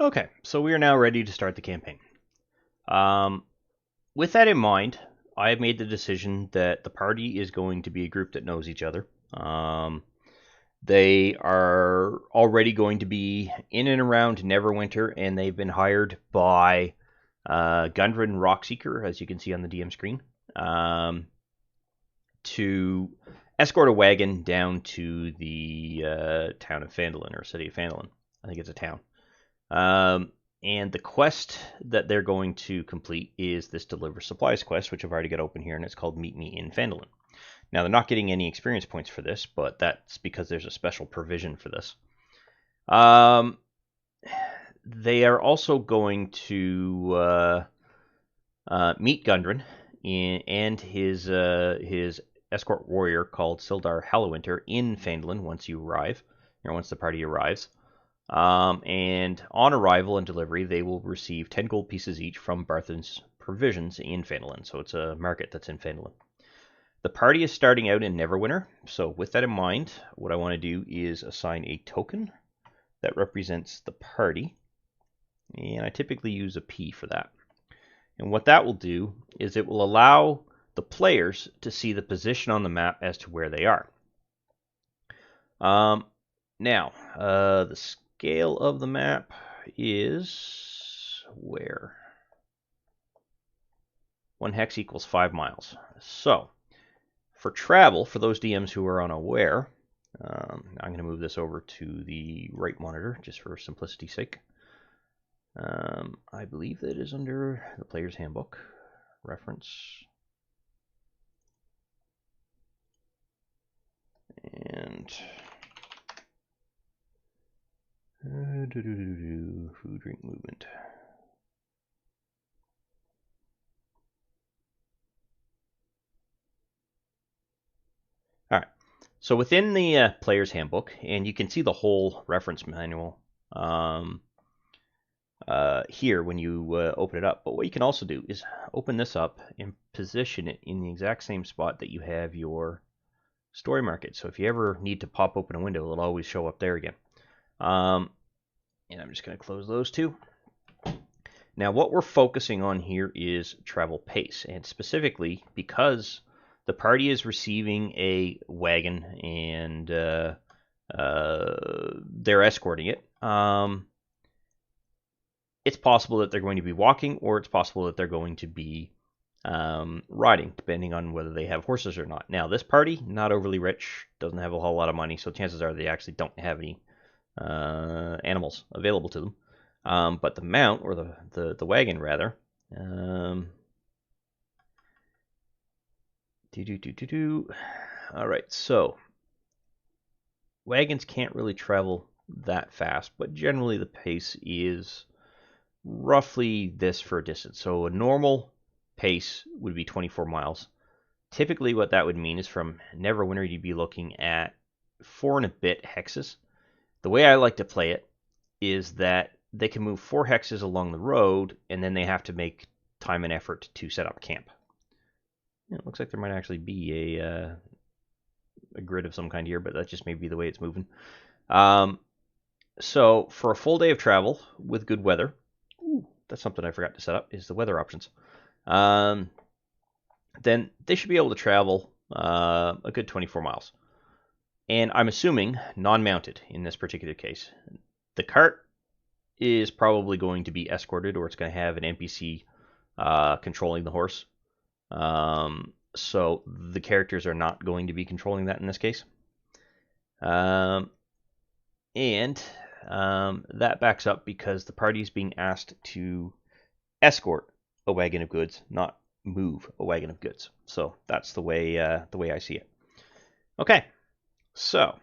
Okay, so we are now ready to start the campaign. With that in mind, I have made the decision that the party is going to be a group that knows each other. They are already going to be in and around Neverwinter, and they've been hired by Gundren Rockseeker, as you can see on the DM screen, to escort a wagon down to the town of Phandelver, or city of Phandelver. I think it's a town. And the quest that they're going to complete is this Deliver Supplies quest, which I've already got open here, and it's called Meet Me in Phandelver. Now, they're not getting any experience points for this, but that's because there's a special provision for this. They are also going to meet Gundren and his escort warrior called Sildar Hallowinter in Phandelver once you arrive, or once the party arrives. And on arrival and delivery, they will receive 10 gold pieces each from Barthen's Provisions in Phandelver. So it's a market that's in Phandelver. The party is starting out in Neverwinter, so with that in mind, what I want to do is assign a token that represents the party, and I typically use a P for that. And what that will do is it will allow the players to see the position on the map as to where they are. Now, the scale of the map is where? 1 hex equals 5 miles. So, for travel, for those DMs who are unaware, I'm going to move this over to the right monitor just for simplicity's sake. I believe that is under the player's handbook reference. And food, drink, movement. All right. So within the player's handbook, and you can see the whole reference manual here when you open it up. But what you can also do is open this up and position it in the exact same spot that you have your story market. So if you ever need to pop open a window, it'll always show up there again. And I'm just going to close those two. Now what we're focusing on here is travel pace, and specifically because the party is receiving a wagon and they're escorting it. It's possible that they're going to be walking, or it's possible that they're going to be riding, depending on whether they have horses or not. Now, this party, not overly rich, doesn't have a whole lot of money, so chances are they actually don't have any animals available to them. But the mount, or the wagon rather, all right, so wagons can't really travel that fast, but generally the pace is roughly this for a distance. So a normal pace would be 24 miles. Typically what that would mean is from Neverwinter you'd be looking at 4 and a bit hexes. The way I like to play it is that they can move 4 hexes along the road, and then they have to make time and effort to set up camp. It looks like there might actually be a grid of some kind here, but that just may be the way it's moving. So for a full day of travel with good weather, that's something I forgot to set up, is the weather options. Then they should be able to travel a good 24 miles. And I'm assuming non-mounted in this particular case. The cart is probably going to be escorted, or it's going to have an NPC controlling the horse. So the characters are not going to be controlling that in this case. And that backs up because the party is being asked to escort a wagon of goods, not move a wagon of goods. So that's the way I see it. Okay, so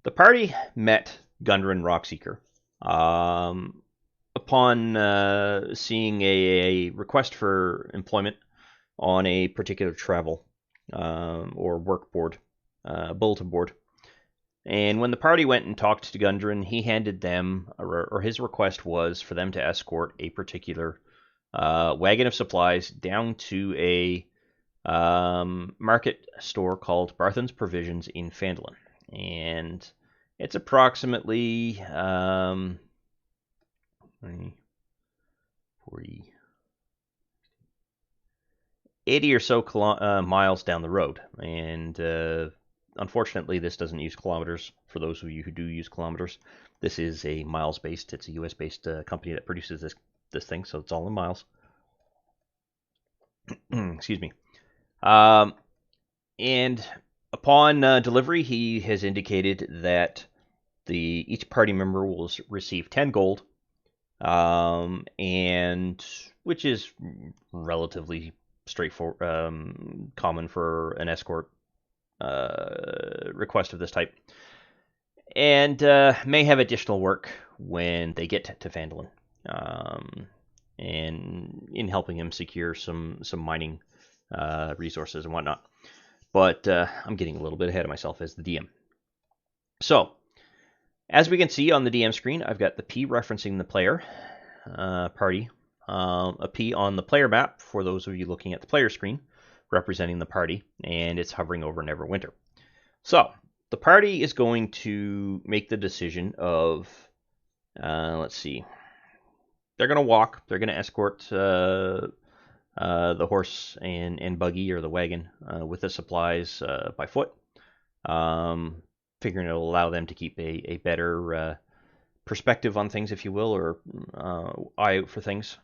the party met Gundren Rockseeker upon seeing a request for employment on a particular travel or work board, bulletin board. And when the party went and talked to Gundren, he handed them, or his request was for them to escort a particular wagon of supplies down to a market store called Barthen's Provisions in Phandelver. And it's approximately 20, 40, 80 or so miles down the road. And unfortunately, this doesn't use kilometers. For those of you who do use kilometers, this is a miles-based. It's a US-based company that produces this thing, so it's all in miles. Excuse me. And upon delivery, he has indicated that each party member will receive 10 gold, and which is relatively straightforward, common for an escort request of this type, and may have additional work when they get to Phandelver, and in helping him secure some mining resources and whatnot. But I'm getting a little bit ahead of myself as the DM. So, as we can see on the DM screen, I've got the P referencing the player party, a P on the player map for those of you looking at the player screen, representing the party, and it's hovering over Neverwinter. So, the party is going to make the decision of, let's see, they're going to walk, they're going to escort the horse and buggy or the wagon with the supplies by foot, figuring it'll allow them to keep a better perspective on things, if you will, or eye out for things.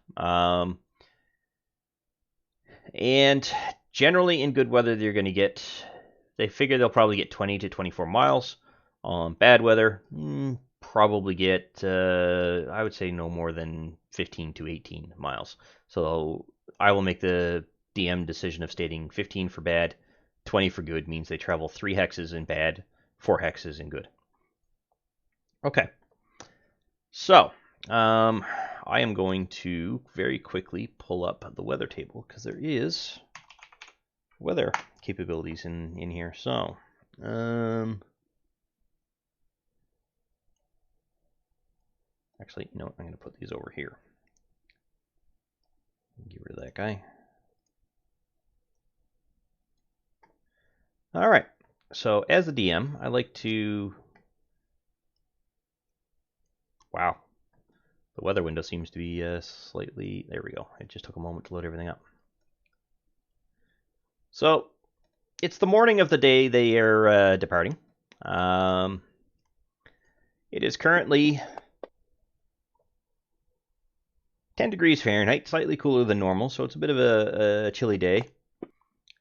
And generally in good weather, they figure they'll probably get 20 to 24 miles. On bad weather, probably get, I would say, no more than 15 to 18 miles. So I will make the DM decision of stating 15 for bad, 20 for good, means they travel 3 hexes in bad, 4 hexes in good. Okay. So, I am going to very quickly pull up the weather table, because there is weather capabilities in here. So, actually, no, I'm going to put these over here. Get rid of that guy. All right. So as the DM, I like to... Wow. The weather window seems to be slightly... There we go. It just took a moment to load everything up. So it's the morning of the day they are departing. It is currently 10 degrees Fahrenheit, slightly cooler than normal, so it's a bit of a chilly day.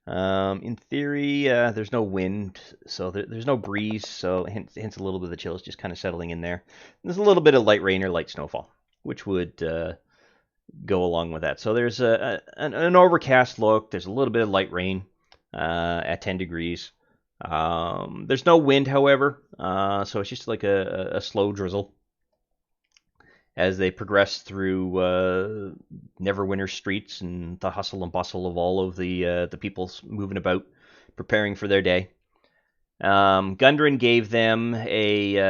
In theory, there's no wind, so there's no breeze, so hence a little bit of the chill is just kind of settling in there. There's a little bit of light rain or light snowfall, which would go along with that. So there's an overcast look. There's a little bit of light rain at 10 degrees. There's no wind, however, so it's just like a slow drizzle as they progress through Neverwinter streets and the hustle and bustle of all of the people moving about, preparing for their day. Gundren gave them a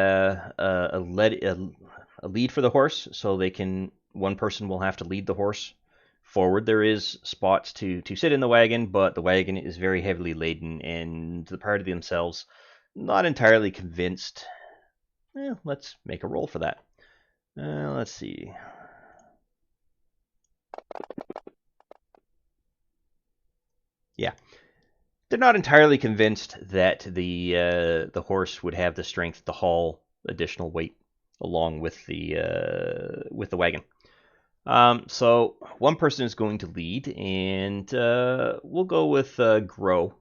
lead for the horse, so one person will have to lead the horse forward. There is spots to sit in the wagon, but the wagon is very heavily laden, and the party themselves not entirely convinced. Let's make a roll for that. Let's see. Yeah, they're not entirely convinced that the horse would have the strength to haul additional weight along with the wagon. So one person is going to lead, and we'll go with Grow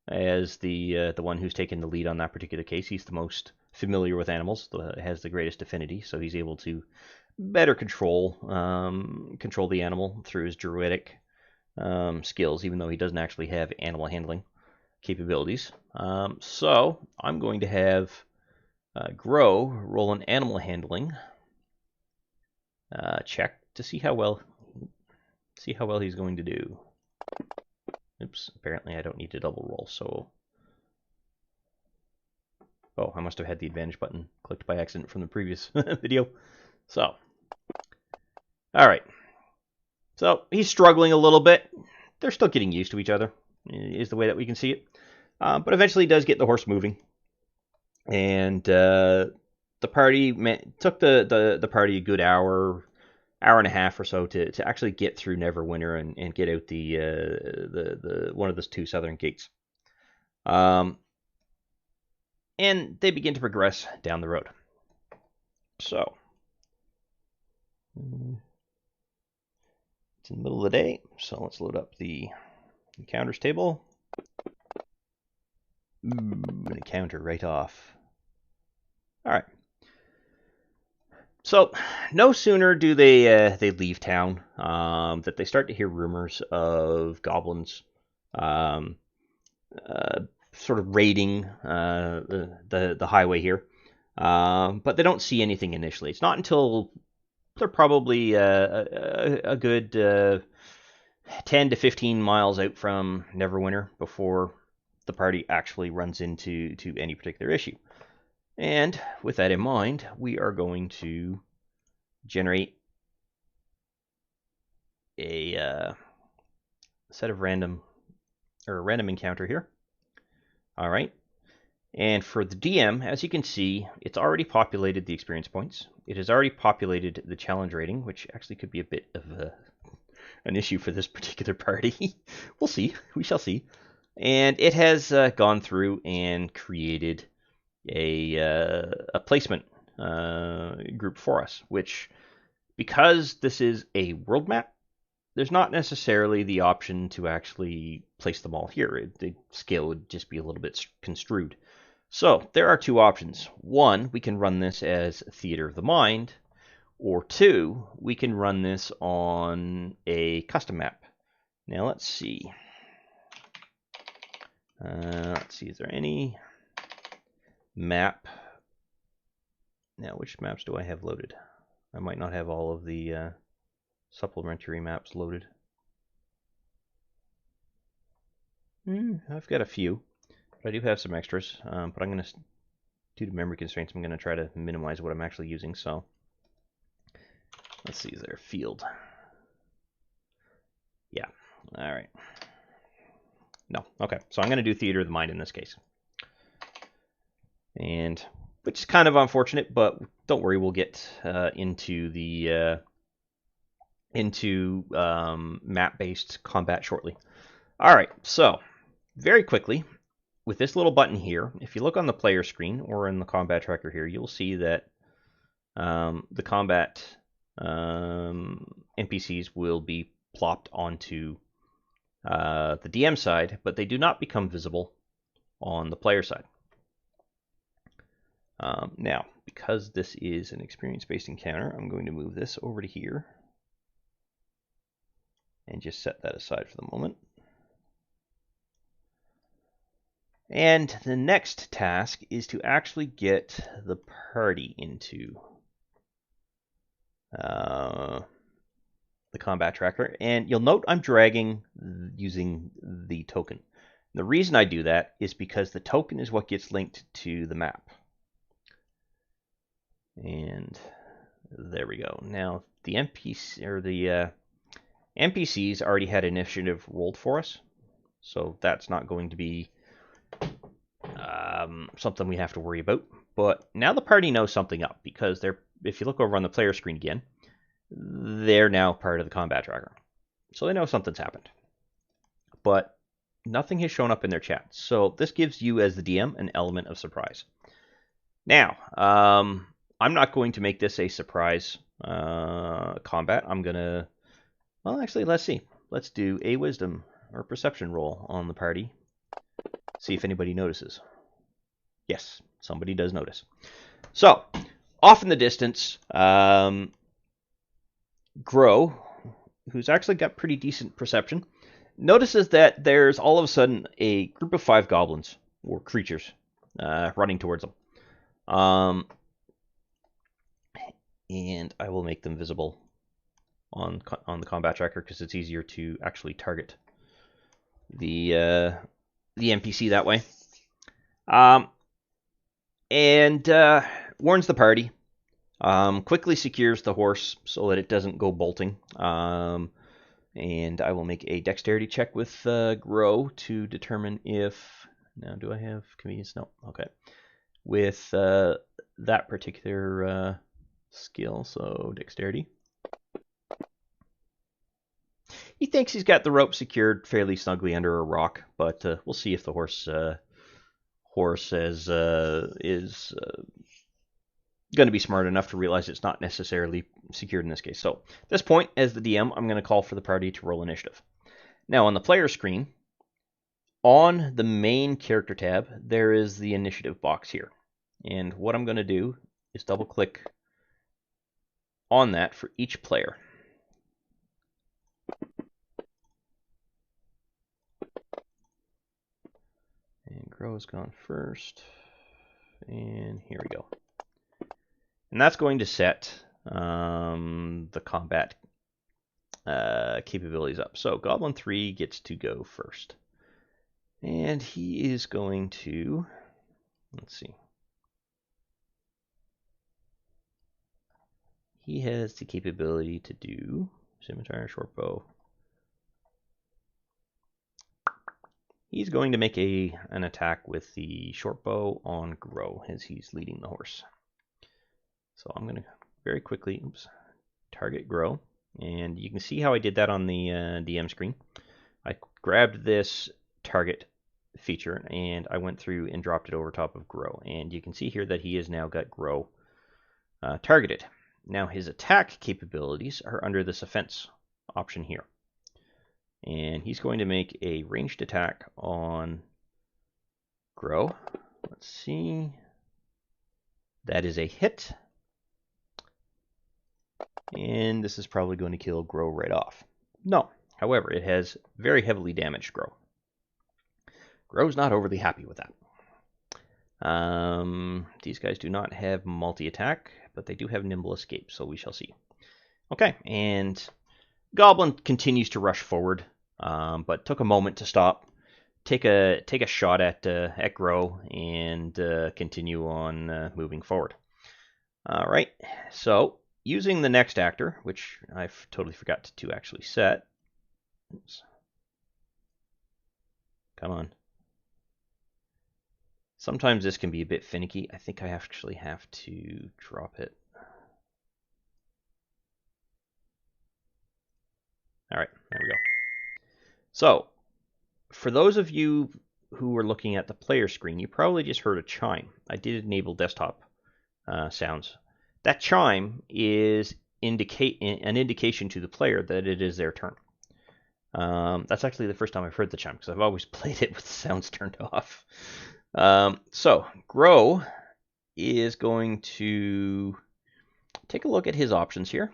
as the one who's taken the lead on that particular case. He's the most familiar with animals, has the greatest affinity, so he's able to better control the animal through his druidic skills, even though he doesn't actually have animal handling capabilities. So I'm going to have Grow roll an animal handling check to see how well he's going to do. Oops, apparently I don't need to double roll, so... Oh, I must have had the advantage button clicked by accident from the previous video. So, alright. So, he's struggling a little bit. They're still getting used to each other, is the way that we can see it. But eventually he does get the horse moving. And the party took the party a good hour hour and a half or so to actually get through Neverwinter and get out the one of those two southern gates. And they begin to progress down the road. So it's in the middle of the day, so let's load up the encounters table. An encounter right off. All right. So no sooner do they leave town that they start to hear rumors of goblins sort of raiding the highway here, but they don't see anything initially. It's not until they're probably a good 10 to 15 miles out from Neverwinter before the party actually runs into any particular issue. And with that in mind, we are going to generate a set of random encounter here. All right. And for the DM, as you can see, it's already populated the experience points. It has already populated the challenge rating, which actually could be a bit of an issue for this particular party. We'll see. We shall see. And it has gone through and created a placement group for us, which, because this is a world map, there's not necessarily the option to actually place them all here. The scale would just be a little bit construed. So there are two options. One, we can run this as Theater of the Mind, or two, we can run this on a custom map. Now let's see. Is there any map? Now, which maps do I have loaded? I might not have all of the supplementary maps loaded. I've got a few, but I do have some extras. But I'm going to, due to memory constraints, I'm going to try to minimize what I'm actually using. So let's see, is there a field? Yeah, all right. No, okay, so I'm going to do Theater of the Mind in this case. And which is kind of unfortunate, but don't worry, we'll get into the map-based combat shortly. All right, so very quickly, with this little button here, if you look on the player screen or in the combat tracker here, you'll see that the combat NPCs will be plopped onto the DM side, but they do not become visible on the player side. Now, because this is an experience-based encounter, I'm going to move this over to here and just set that aside for the moment. And the next task is to actually get the party into the combat tracker. And you'll note I'm dragging using the token. The reason I do that is because the token is what gets linked to the map. And there we go. Now the NPCs already had initiative rolled for us, so that's not going to be something we have to worry about. But now the party knows something up, because if you look over on the player screen again, they're now part of the combat tracker, so they know something's happened. But nothing has shown up in their chat, so this gives you as the DM an element of surprise. Now, I'm not going to make this a surprise combat. I'm gonna, well, actually, let's see. Let's do a wisdom or perception roll on the party. See if anybody notices. Yes, somebody does notice. So, off in the distance, Grow, who's actually got pretty decent perception, notices that there's all of a sudden a group of 5 goblins, or creatures, running towards them. And I will make them visible on the combat tracker, because it's easier to actually target the NPC that way. And warns the party. Quickly secures the horse so that it doesn't go bolting. And I will make a dexterity check with Grow to determine if... Now, do I have convenience? No. Okay. With that particular skill, so dexterity. thinks he's got the rope secured fairly snugly under a rock, but we'll see if the horse is going to be smart enough to realize it's not necessarily secured in this case. So at this point, as the DM, I'm going to call for the party to roll initiative. Now on the player screen, on the main character tab, there is the initiative box here. And what I'm going to do is double click on that for each player. And Grow's gone first. And here we go. And that's going to set the combat capabilities up. So Goblin 3 gets to go first. And he is going to, let's see. He has the capability to do scimitar, short bow. He's going to make an attack with the short bow on Grow as he's leading the horse. So I'm going to very quickly, target Grow. And you can see how I did that on the DM screen. I grabbed this target feature and I went through and dropped it over top of Grow. And you can see here that he has now got Grow targeted. Now his attack capabilities are under this offense option here. And he's going to make a ranged attack on Grow. Let's see. That is a hit. And this is probably going to kill Grow right off. No. However, it has very heavily damaged Grow. Grow's not overly happy with that. These guys do not have multi-attack, but they do have nimble escape, so we shall see. Okay, and Goblin continues to rush forward, but took a moment to stop, take a shot at Grow, and continue on moving forward. All right, so using the next actor, which I've totally forgot to actually set. Oops. Come on. Sometimes this can be a bit finicky. I think I actually have to drop it. All right, there we go. So, for those of you who were looking at the player screen, you probably just heard a chime. I did enable desktop sounds. That chime is an indication to the player that it is their turn. That's actually the first time I've heard the chime, because I've always played it with the sounds turned off. So, Grow is going to take a look at his options here.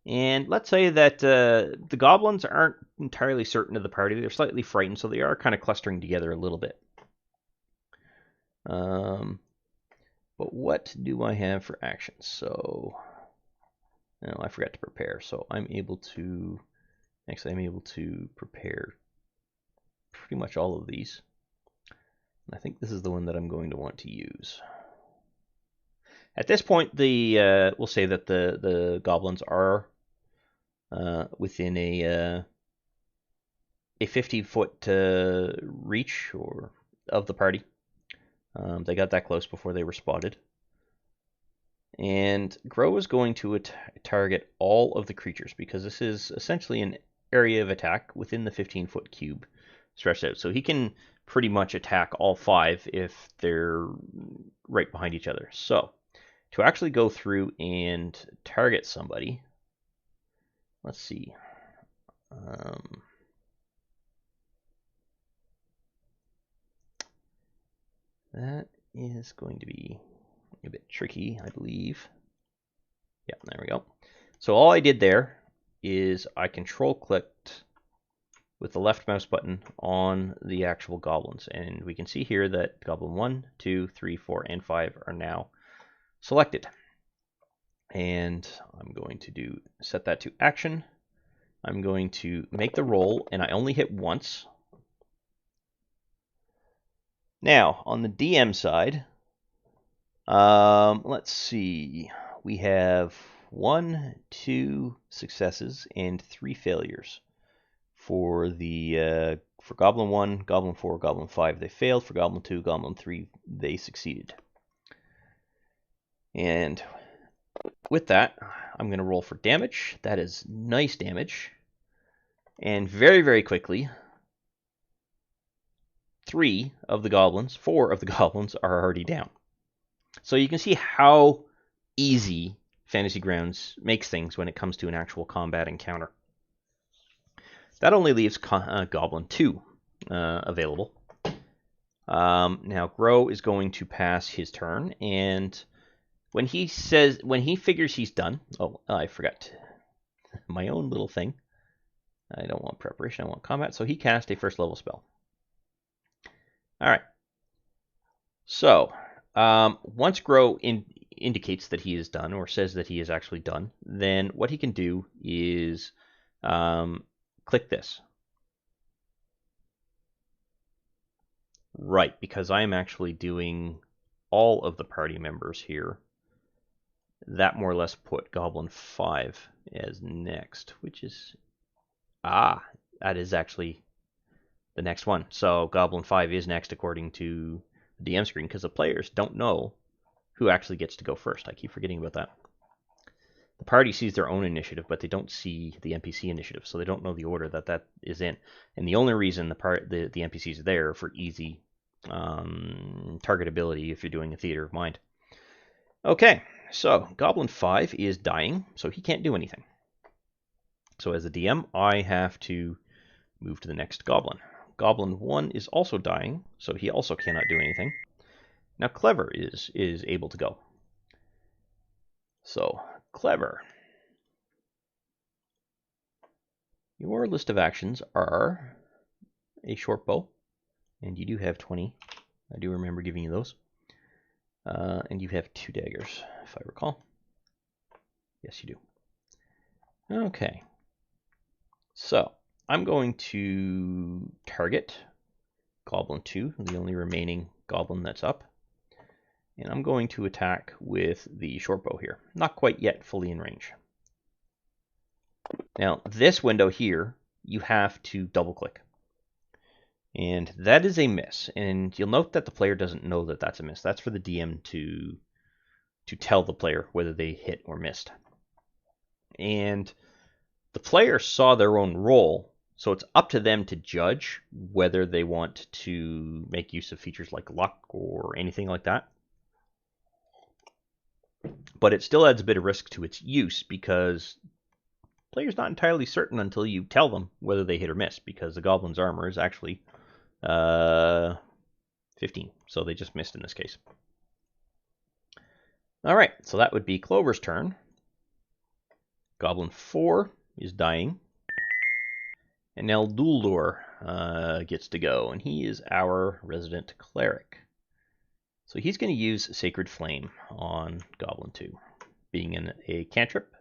And let's say that the goblins aren't entirely certain of the party. They're slightly frightened, so they are kind of clustering together a little bit. But what do I have for actions? So, no, I forgot to prepare. So I'm able to, actually I'm able to prepare pretty much all of these. And I think this is the one that I'm going to want to use. At this point, we'll say that the goblins are within a 50-foot reach of the party. They got that close before they were spotted. And Grow is going to target all of the creatures, because this is essentially an area of attack within the 15-foot cube stretched out. So he can pretty much attack all 5 if they're right behind each other. So to actually go through and target somebody, let's see. That is going to be a bit tricky, I believe. Yeah, there we go. So all I did there is I control clicked with the left mouse button on the actual goblins. And we can see here that Goblin 1, 2, 3, 4, and 5 are now selected. And I'm going to set that to action. I'm going to make the roll, and I only hit once. Now, on the DM side, let's see. We have 1, 2 successes and 3 failures. For Goblin 1, Goblin 4, Goblin 5, they failed. For Goblin 2, Goblin 3, they succeeded. And with that, I'm going to roll for damage. That is nice damage. And very, very quickly, 4 of the goblins are already down. So you can see how easy Fantasy Grounds makes things when it comes to an actual combat encounter. That only leaves Goblin 2 available. Now Grow is going to pass his turn, and when he figures he's done, I forgot my own little thing. I don't want preparation, I want combat, so he cast a first level spell. Alright. So, once Grow indicates that he is done, or says that he is actually done, then what he can do is click this. Right, because I am actually doing all of the party members here. That more or less put Goblin 5 as next, which is... that is actually the next one. So Goblin 5 is next according to the DM screen, because the players don't know who actually gets to go first. I keep forgetting about that. The party sees their own initiative, but they don't see the NPC initiative, so they don't know the order that is in. And the only reason the NPCs are there for easy targetability if you're doing a theater of mind. Okay, so Goblin 5 is dying, so he can't do anything. So as a DM, I have to move to the next Goblin. Goblin 1 is also dying, so he also cannot do anything. Now Clever is able to go. So, Clever. Your list of actions are a short bow, and you do have 20. I do remember giving you those. And you have 2 daggers, if I recall. Yes, you do. Okay. So, I'm going to target Goblin 2, the only remaining goblin that's up. And I'm going to attack with the short bow here. Not quite yet fully in range. Now, this window here, you have to double click. And that is a miss. And you'll note that the player doesn't know that that's a miss. That's for the DM to tell the player whether they hit or missed. And the player saw their own roll, so it's up to them to judge whether they want to make use of features like luck or anything like that. But it still adds a bit of risk to its use, because the player's not entirely certain until you tell them whether they hit or miss, because the goblin's armor is actually 15, so they just missed in this case. Alright, so that would be Clover's turn. Goblin 4 is dying. And now Duldor gets to go, and he is our resident cleric. So he's going to use Sacred Flame on Goblin 2. Being in a cantrip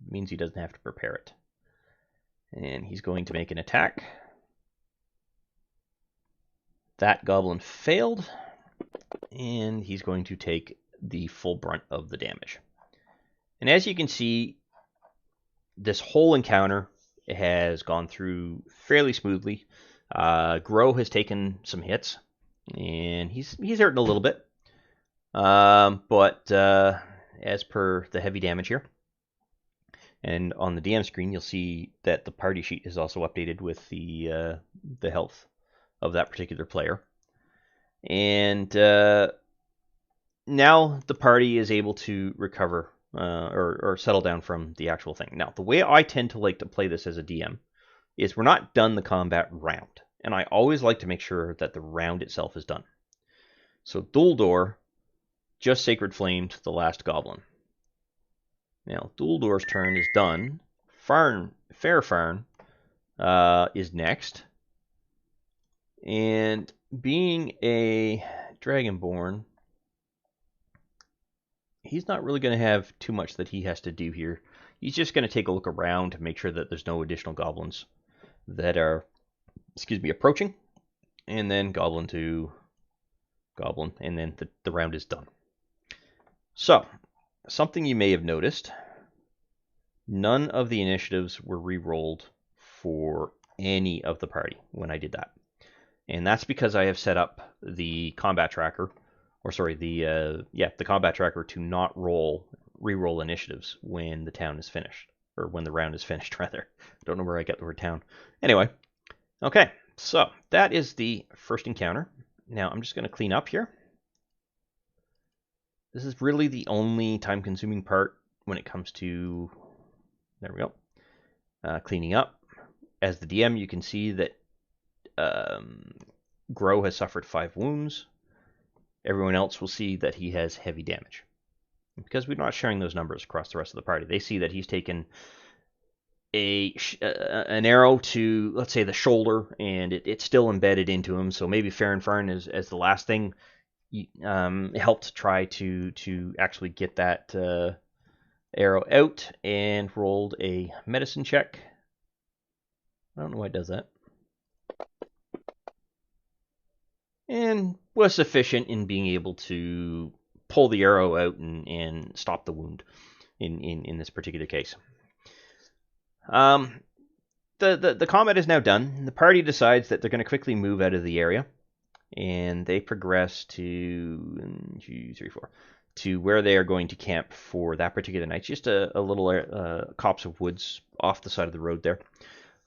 means he doesn't have to prepare it. And he's going to make an attack. That goblin failed, and he's going to take the full brunt of the damage. And as you can see, this whole encounter has gone through fairly smoothly. Grow has taken some hits, and he's hurting a little bit. But as per the heavy damage here, and on the DM screen, you'll see that the party sheet is also updated with the health of that particular player. And now the party is able to recover or settle down from the actual thing. Now, the way I tend to like to play this as a DM is we're not done the combat round. And I always like to make sure that the round itself is done. So Duldor just Sacred Flamed the last goblin. Now, Duldor's turn is done. Fairfarn is next. And being a Dragonborn, he's not really going to have too much that he has to do here. He's just going to take a look around to make sure that there's no additional goblins that are, approaching. And then Goblin to Goblin, and then the round is done. So, something you may have noticed, none of the initiatives were re-rolled for any of the party when I did that. And that's because I have set up the combat tracker, the combat tracker to not roll re-roll initiatives when the town is finished, or when the round is finished, rather. I don't know where I got the word town. Anyway, okay, so that is the first encounter. Now I'm just going to clean up here. This is really the only time-consuming part when it comes to, there we go, cleaning up. As the DM, you can see that Grow has suffered 5 wounds. Everyone else will see that he has heavy damage. Because we're not sharing those numbers across the rest of the party. They see that he's taken an arrow to, let's say, the shoulder, and it's still embedded into him. So maybe Farron as the last thing helped try to actually get that arrow out, and rolled a medicine check. I don't know why it does that. And was sufficient in being able to pull the arrow out and stop the wound in this particular case. The combat is now done. The party decides that they're going to quickly move out of the area, and they progress to 2, 3, 4 to where they are going to camp for that particular night. Just a little copse of woods off the side of the road there,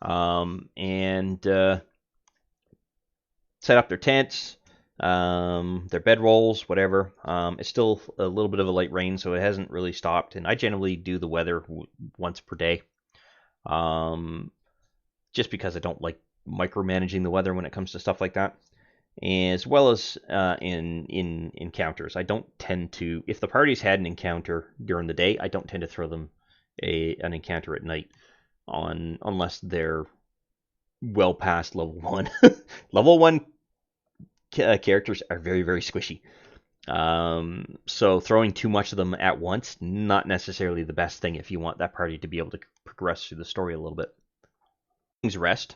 and set up their tents, their bedrolls, whatever. It's still a little bit of a light rain, so it hasn't really stopped. And I generally do the weather once per day, just because I don't like micromanaging the weather when it comes to stuff like that. As well as in encounters, I don't tend to, if the party's had an encounter during the day, I don't tend to throw them an encounter at night, unless they're well past level 1. Level 1 characters are very, very squishy. So throwing too much of them at once, not necessarily the best thing if you want that party to be able to progress through the story a little bit. Things rest.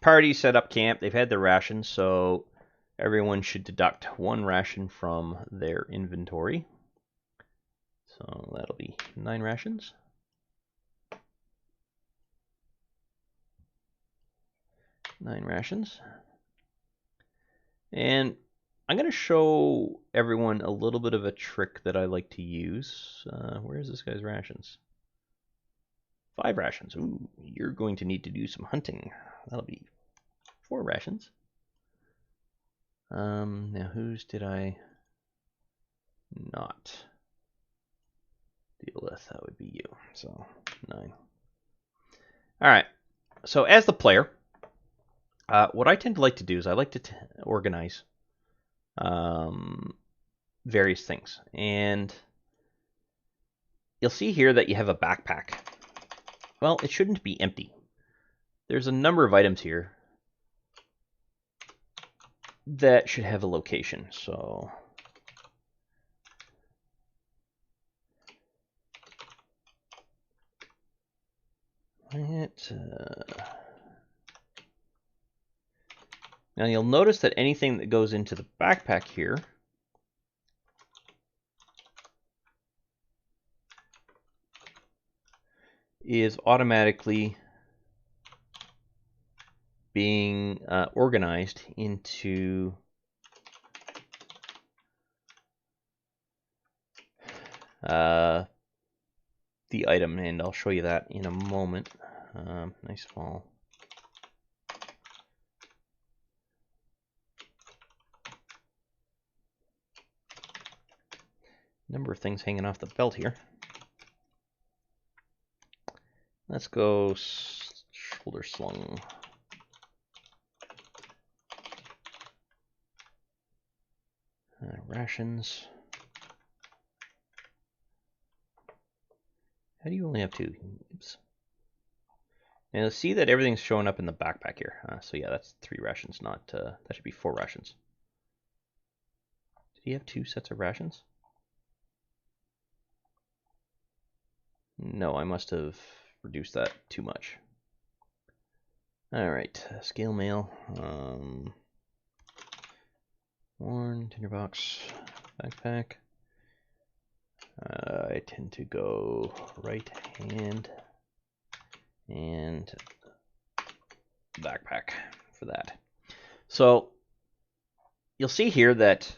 Party set up camp. They've had their rations, so everyone should deduct 1 ration from their inventory. So that'll be 9 rations. And I'm going to show everyone a little bit of a trick that I like to use. Where is this guy's rations? 5 rations. Ooh, you're going to need to do some hunting. That'll be 4 rations. Now whose did I not deal with? That would be you. So 9. All right. So as the player, what I tend to like to do is I like to organize various things. And you'll see here that you have a backpack. Well, it shouldn't be empty. There's a number of items here that should have a location. So now you'll notice that anything that goes into the backpack here is automatically being organized into the item, and I'll show you that in a moment. Nice fall. Number of things hanging off the belt here. Let's go shoulder slung. Rations. How do you only have 2? Oops. And see that everything's showing up in the backpack here. So yeah, that's 3 rations, not that should be 4 rations. Did he have 2 sets of rations? No, I must have reduced that too much. All right, scale mail. Worn, tinderbox, backpack. I tend to go right hand and backpack for that. So you'll see here that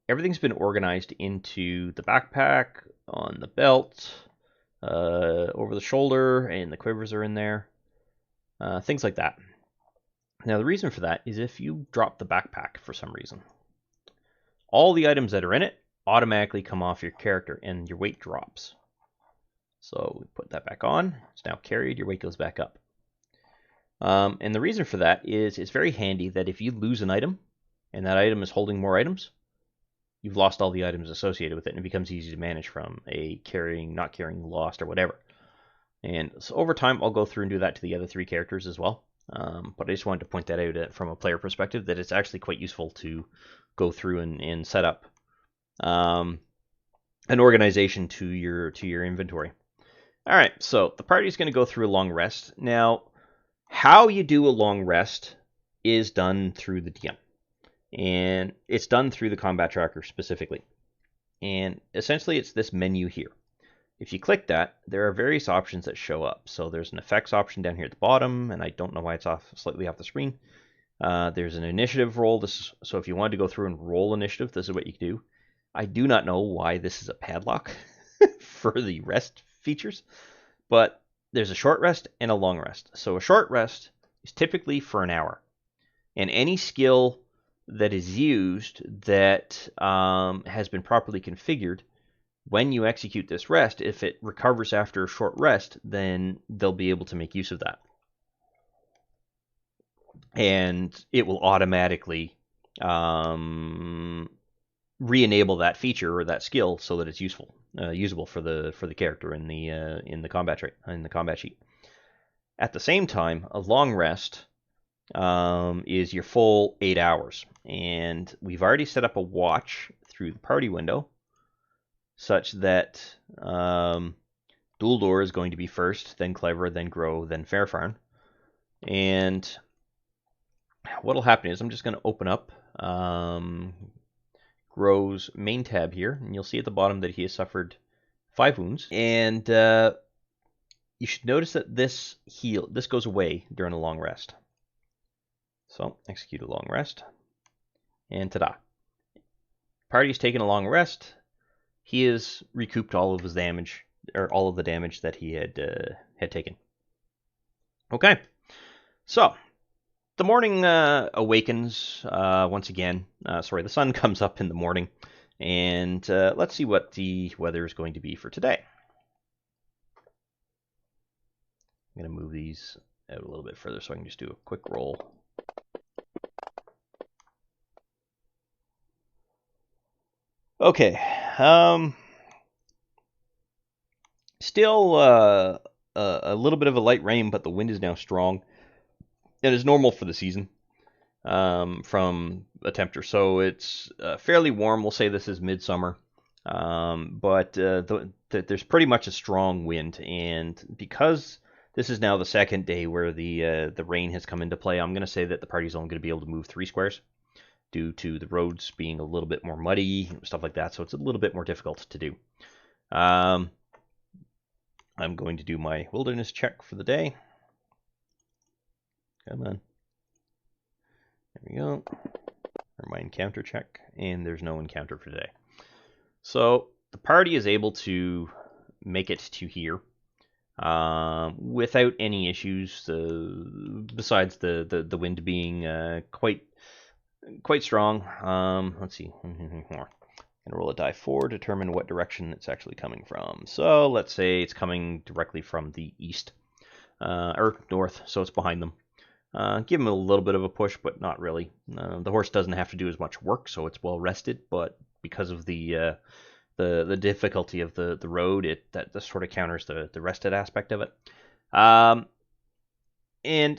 everything's been organized into the backpack, on the belt, over the shoulder, and the quivers are in there. Things like that. Now, the reason for that is if you drop the backpack for some reason, all the items that are in it automatically come off your character and your weight drops. So we put that back on. It's now carried. Your weight goes back up. And the reason for that is it's very handy that if you lose an item and that item is holding more items, you've lost all the items associated with it, and it becomes easy to manage from a carrying, not carrying, lost, or whatever. And so over time, I'll go through and do that to the other three characters as well. But I just wanted to point that out from a player perspective, that it's actually quite useful to go through and set up an organization to your inventory. All right, so the party is going to go through a long rest. Now, how you do a long rest is done through the DM. And it's done through the combat tracker specifically. And essentially it's this menu here. If you click that, there are various options that show up. So there's an effects option down here at the bottom, and I don't know why it's slightly off the screen. There's an initiative roll. So if you wanted to go through and roll initiative, this is what you can do. I do not know why this is a padlock for the rest features, but there's a short rest and a long rest. So a short rest is typically for an hour. And any skill that is used that has been properly configured, when you execute this rest, if it recovers after a short rest, then they'll be able to make use of that. And it will automatically re-enable that feature or that skill so that it's usable for the character in the combat sheet. At the same time, a long rest is your full 8 hours, and we've already set up a watch through the party window, such that Duldor is going to be first, then Clever, then Grow, then Fairfarn. And what'll happen is I'm just going to open up Grow's main tab here, and you'll see at the bottom that he has suffered 5 wounds. And you should notice that this goes away during a long rest. So execute a long rest, and ta-da! Party's taken a long rest. He has recouped all of his damage, or all of the damage that he had taken. Okay, so the morning awakens once again. The sun comes up in the morning, and let's see what the weather is going to be for today. I'm going to move these out a little bit further so I can just do a quick roll. Okay, still a little bit of a light rain, but the wind is now strong. It is normal for the season from a temperature, so it's fairly warm. We'll say this is midsummer, but there's pretty much a strong wind, and because this is now the second day where the rain has come into play, I'm going to say that the party's only going to be able to move 3 squares. Due to the roads being a little bit more muddy, stuff like that, so it's a little bit more difficult to do. I'm going to do my wilderness check for the day. Come on. There we go. Or my encounter check, and there's no encounter for today. So the party is able to make it to here without any issues, besides the wind being quite strong. Let's see. I'm gonna roll a die 4, determine what direction it's actually coming from. So let's say it's coming directly from the east, or north, so it's behind them. Give them a little bit of a push, but not really. The horse doesn't have to do as much work, so it's well rested, but because of the difficulty of the road, that sort of counters the rested aspect of it. And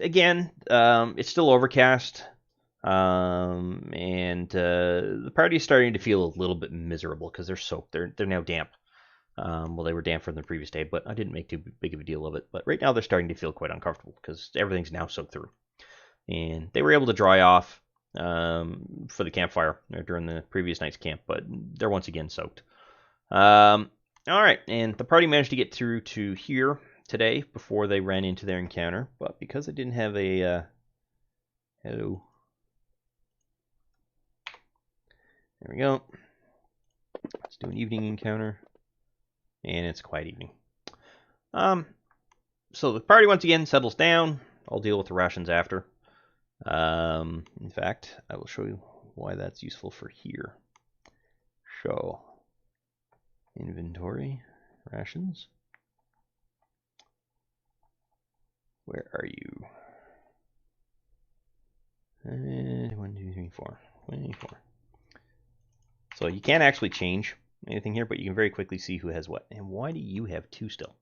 again, it's still overcast. The party's starting to feel a little bit miserable because they're soaked. They're now damp. Well, they were damp from the previous day, but I didn't make too big of a deal of it. But right now they're starting to feel quite uncomfortable because everything's now soaked through. And they were able to dry off for the campfire during the previous night's camp, but they're once again soaked. All right, and the party managed to get through to here today before they ran into their encounter, but because they didn't have a hello. There we go. Let's do an evening encounter. And it's a quiet evening. So the party once again settles down. I'll deal with the rations after. In fact, I will show you why that's useful for here. Show inventory, rations. Where are you? 1, 2, 3, 4. 24. So you can't actually change anything here, but you can very quickly see who has what. And why do you have 2 still?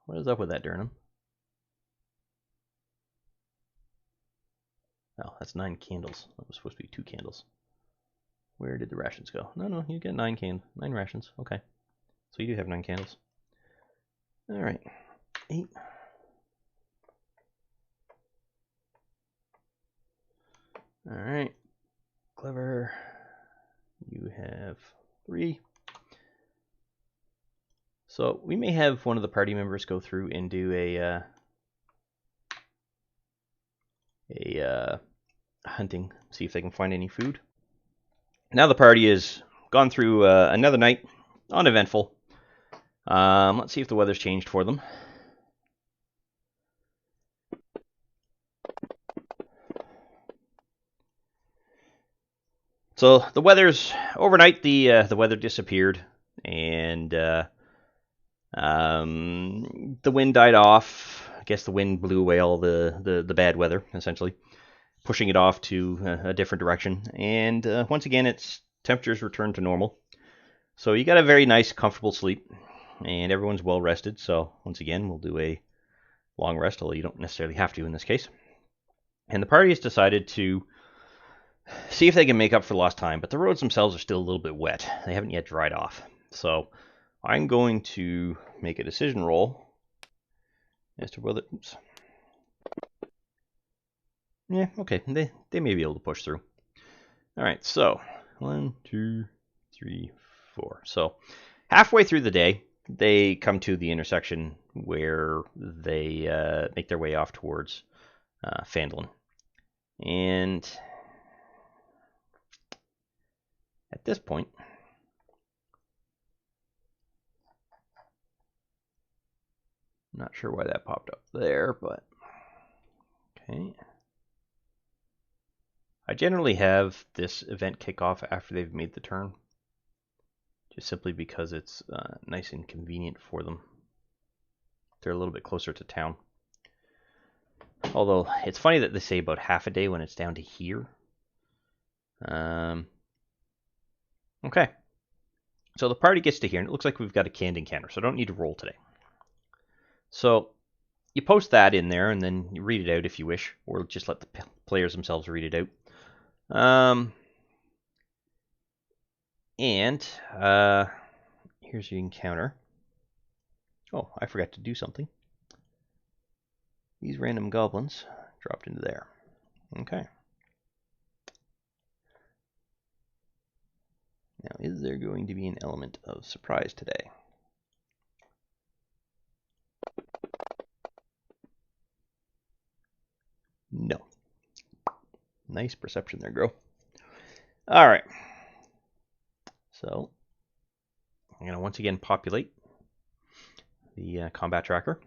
What is up with that, Durham? Oh, that's 9 candles. That was supposed to be 2 candles. Where did the rations go? No, you get 9 rations. Okay. So you do have 9 candles. Alright. 8. Alright. Clever. You have 3. So we may have one of the party members go through and do a hunting, see if they can find any food. Now the party has gone through another night, uneventful. Let's see if the weather's changed for them. So the weather's overnight. The weather disappeared, and the wind died off. I guess the wind blew away all the bad weather, essentially, pushing it off to a different direction. And once again, its temperatures returned to normal. So you got a very nice, comfortable sleep, and everyone's well rested. So once again, we'll do a long rest, although you don't necessarily have to in this case. And the party has decided to see if they can make up for lost time, but the roads themselves are still a little bit wet. They haven't yet dried off. So I'm going to make a decision roll as to whether... Oops. Yeah, okay. They may be able to push through. All right, so 1, 2, 3, 4. So halfway through the day, they come to the intersection where they make their way off towards Phandelver. And at this point, I'm not sure why that popped up there, but okay. I generally have this event kick off after they've made the turn, just simply because it's nice and convenient for them. They're a little bit closer to town. Although, it's funny that they say about half a day when it's down to here. Okay. So the party gets to here, and it looks like we've got a canned encounter, so I don't need to roll today. So you post that in there, and then you read it out if you wish, or just let the players themselves read it out. And here's your encounter. Oh, I forgot to do something. These random goblins dropped into there. Okay. Now, is there going to be an element of surprise today? No. Nice perception there, Gro. All right. So, I'm going to once again populate the combat tracker.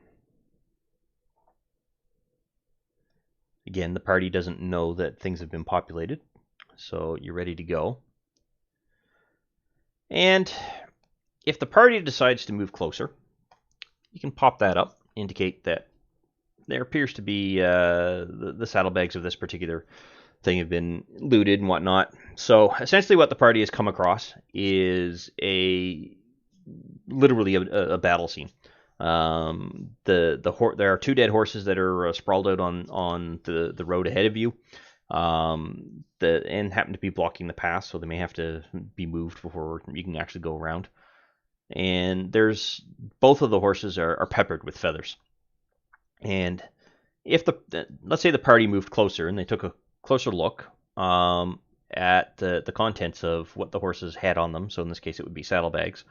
Again, the party doesn't know that things have been populated, so you're ready to go. And if the party decides to move closer, you can pop that up, indicate that there appears to be the saddlebags of this particular thing have been looted and whatnot. So essentially what the party has come across is literally a battle scene. There are 2 dead horses that are sprawled out on the road ahead of you, and happen to be blocking the path, so they may have to be moved before you can actually go around. And both of the horses are peppered with feathers. And if let's say the party moved closer and they took a closer look at the contents of what the horses had on them, so in this case it would be saddlebags,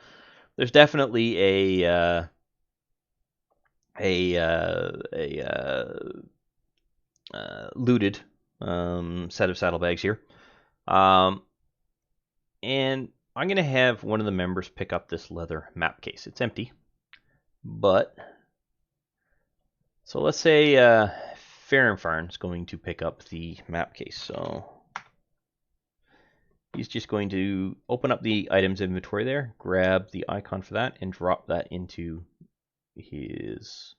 there's definitely a looted set of saddlebags here. And I'm going to have one of the members pick up this leather map case. It's empty, but so let's say Farron is going to pick up the map case. So he's just going to open up the items inventory there, grab the icon for that, and drop that into his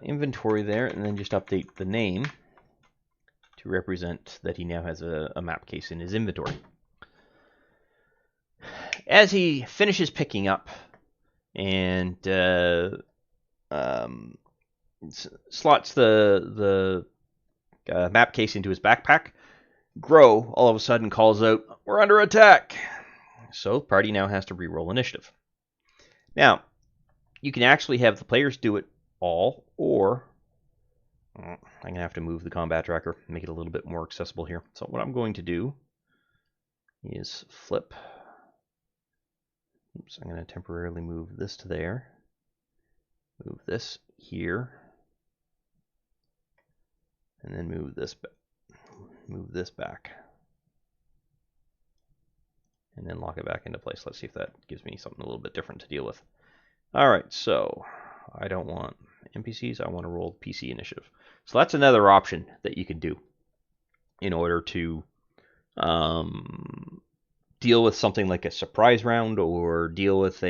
inventory there, and then just update the name to represent that he now has a map case in his inventory. As he finishes picking up and slots the map case into his backpack, Grow all of a sudden calls out, "We're under attack!" So the party now has to reroll initiative. Now, you can actually have the players do it all, or I'm going to have to move the combat tracker, make it a little bit more accessible here. So what I'm going to do is flip. Oops, I'm going to temporarily move this to there. Move this here. And then move this back. And then lock it back into place. Let's see if that gives me something a little bit different to deal with. Alright, so I don't want NPCs, I want to roll PC initiative. So that's another option that you can do in order to deal with something like a surprise round, or deal with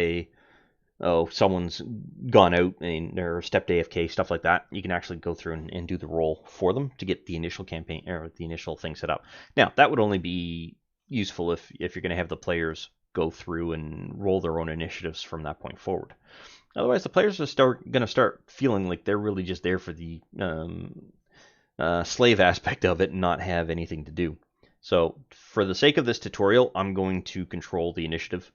someone's gone out and they're stepped AFK, stuff like that. You can actually go through and do the roll for them to get the initial campaign or the initial thing set up. Now, that would only be useful if you're going to have the players go through and roll their own initiatives from that point forward. Otherwise, the players are going to start feeling like they're really just there for the slave aspect of it and not have anything to do. So, for the sake of this tutorial, I'm going to control the initiative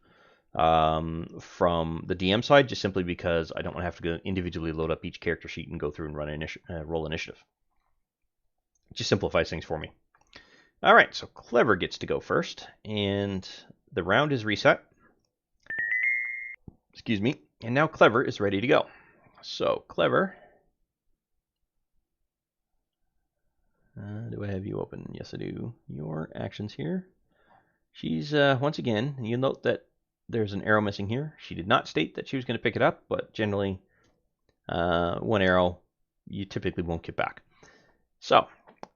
from the DM side, just simply because I don't want to have to go individually load up each character sheet and go through and run roll initiative. It just simplifies things for me. Alright, so Clever gets to go first, and the round is reset. Excuse me. And now Clever is ready to go. So, Clever. Do I have you open? Yes, I do. Your actions here. She's, once again, you'll note that there's an arrow missing here. She did not state that she was going to pick it up, but generally, one arrow you typically won't get back. So,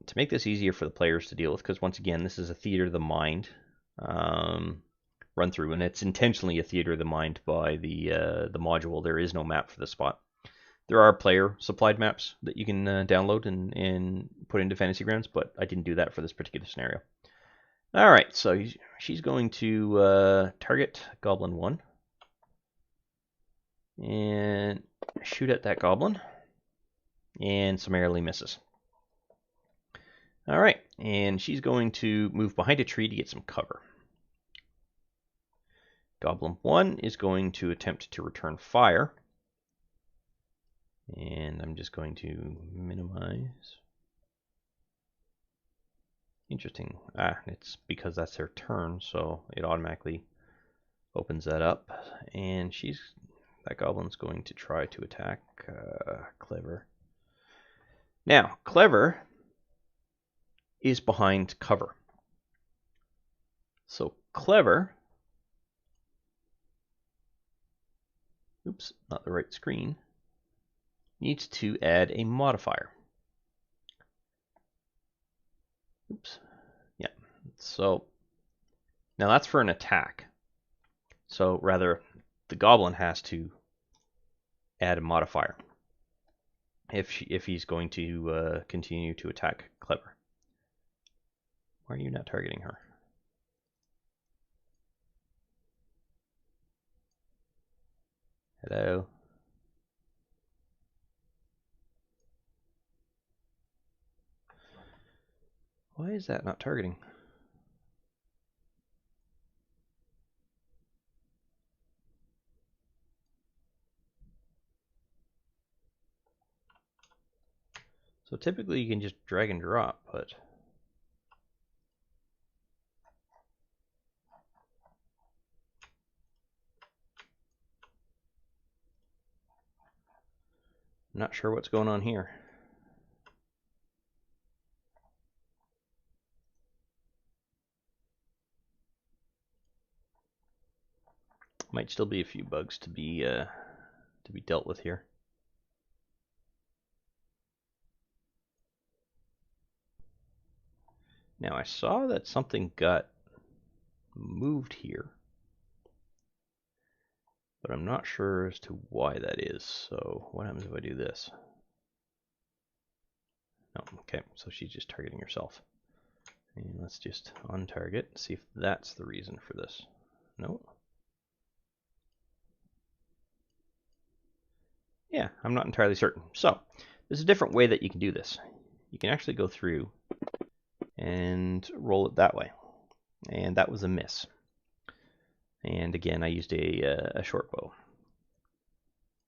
to make this easier for the players to deal with, because once again, this is a theater of the mind run through, and it's intentionally a theater of the mind by the module. There is no map for this spot. There are player supplied maps that you can download and put into Fantasy Grounds, but I didn't do that for this particular scenario. Alright, so she's going to target Goblin 1 and shoot at that goblin, and summarily misses. Alright, and she's going to move behind a tree to get some cover. Goblin 1 is going to attempt to return fire. And I'm just going to minimize. Interesting. It's because that's their turn, so it automatically opens that up. And that goblin's going to try to attack Clever. Now, Clever is behind cover. So Clever, oops, not the right screen, needs to add a modifier. Oops. Yeah. So now that's for an attack. So rather, the goblin has to add a modifier if he's going to continue to attack Clever. Why are you not targeting her? Hello. Why is that not targeting? So typically you can just drag and drop, but I'm not sure what's going on here. Might still be a few bugs to be dealt with here. Now I saw that something got moved here, but I'm not sure as to why that is. So what happens if I do this? No, okay, so she's just targeting herself. And let's just untarget, see if that's the reason for this. No. Yeah, I'm not entirely certain. So there's a different way that you can do this. You can actually go through and roll it that way. And that was a miss. And again, I used a short bow.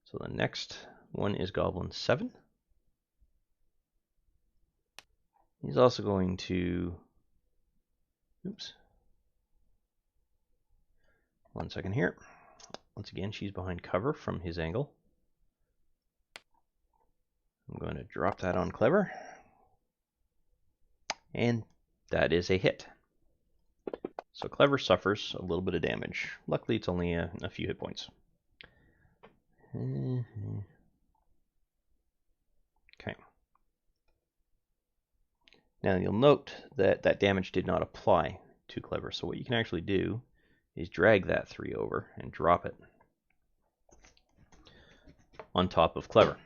So the next one is Goblin 7. He's also going to, oops, 1 second here. Once again, she's behind cover from his angle. I'm going to drop that on Clever. And that is a hit. So Clever suffers a little bit of damage. Luckily, it's only a few hit points. Okay. Now you'll note that that damage did not apply to Clever. So what you can actually do is drag that 3 over and drop it on top of Clever.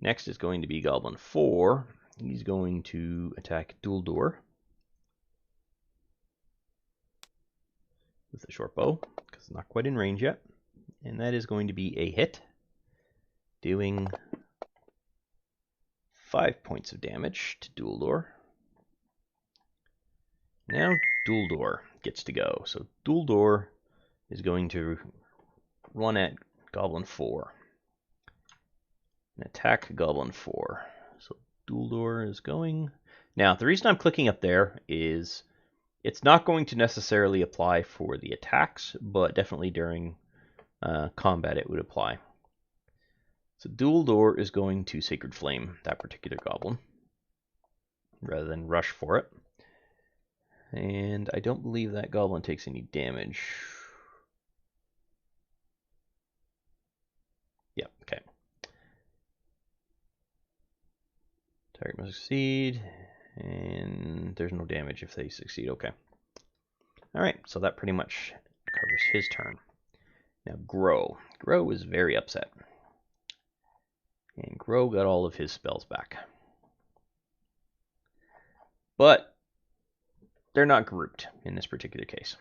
Next is going to be Goblin 4. He's going to attack Duldor with a short bow, because it's not quite in range yet. And that is going to be a hit, doing 5 points of damage to Duldor. Now Duldor gets to go. So Duldor is going to run at Goblin 4 and attack Goblin 4. So Duldor is going. Now, the reason I'm clicking up there is it's not going to necessarily apply for the attacks, but definitely during combat it would apply. So Duldor is going to Sacred Flame that particular goblin rather than rush for it. And I don't believe that goblin takes any damage. Yep, okay. Target must succeed, and there's no damage if they succeed. Okay. Alright, so that pretty much covers his turn. Now Grow. Grow is very upset. And Grow got all of his spells back. But they're not grouped in this particular case.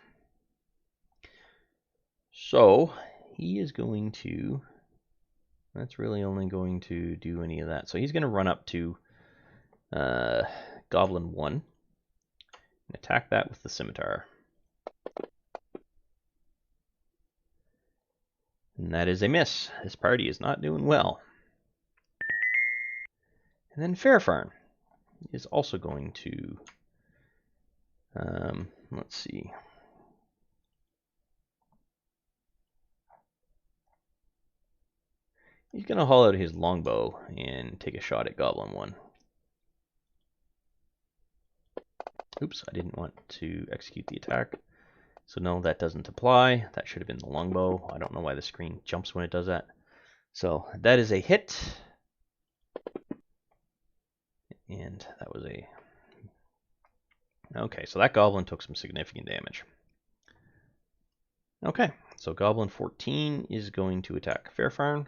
So he is going to, that's really only going to do any of that. So he's going to run up to Goblin 1 and attack that with the scimitar. And that is a miss. This party is not doing well. And then Fairfarn is also going to, let's see. He's going to haul out his longbow and take a shot at Goblin 1. Oops, I didn't want to execute the attack. So no, that doesn't apply. That should have been the longbow. I don't know why the screen jumps when it does that. So that is a hit. And that was a... Okay, so that goblin took some significant damage. Okay, so Goblin 14 is going to attack Fairfarn.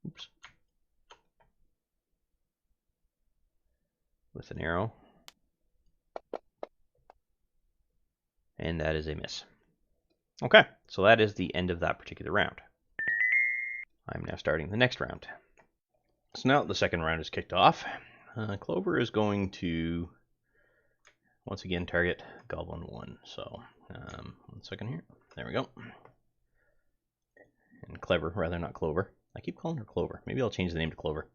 Oops. With an arrow. And that is a miss. Okay, so that is the end of that particular round. I'm now starting the next round. So now the second round is kicked off. Clover is going to once again target Goblin 1. So 1 second here. There we go. And Clever, rather not Clover. I keep calling her Clover. Maybe I'll change the name to Clover.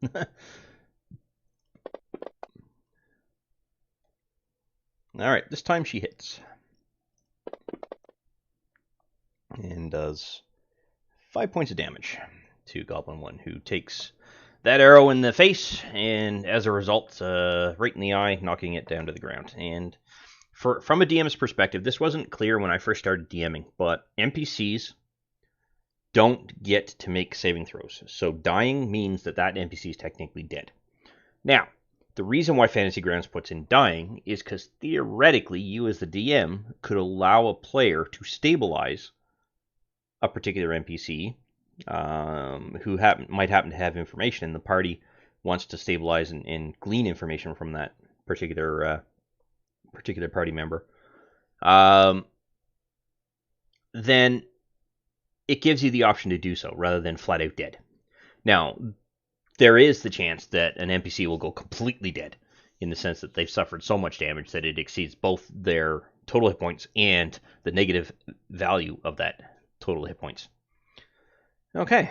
Alright, this time she hits. And does 5 points of damage to Goblin 1, who takes that arrow in the face, and as a result, right in the eye, knocking it down to the ground. And from a DM's perspective, this wasn't clear when I first started DMing, but NPCs don't get to make saving throws. So dying means that NPC is technically dead. Now, the reason why Fantasy Grounds puts in dying is because theoretically, you as the DM could allow a player to stabilize a particular NPC who might happen to have information, and the party wants to stabilize and glean information from that particular party member. Then it gives you the option to do so rather than flat out dead. Now, there is the chance that an NPC will go completely dead in the sense that they've suffered so much damage that it exceeds both their total hit points and the negative value of that total hit points. Okay.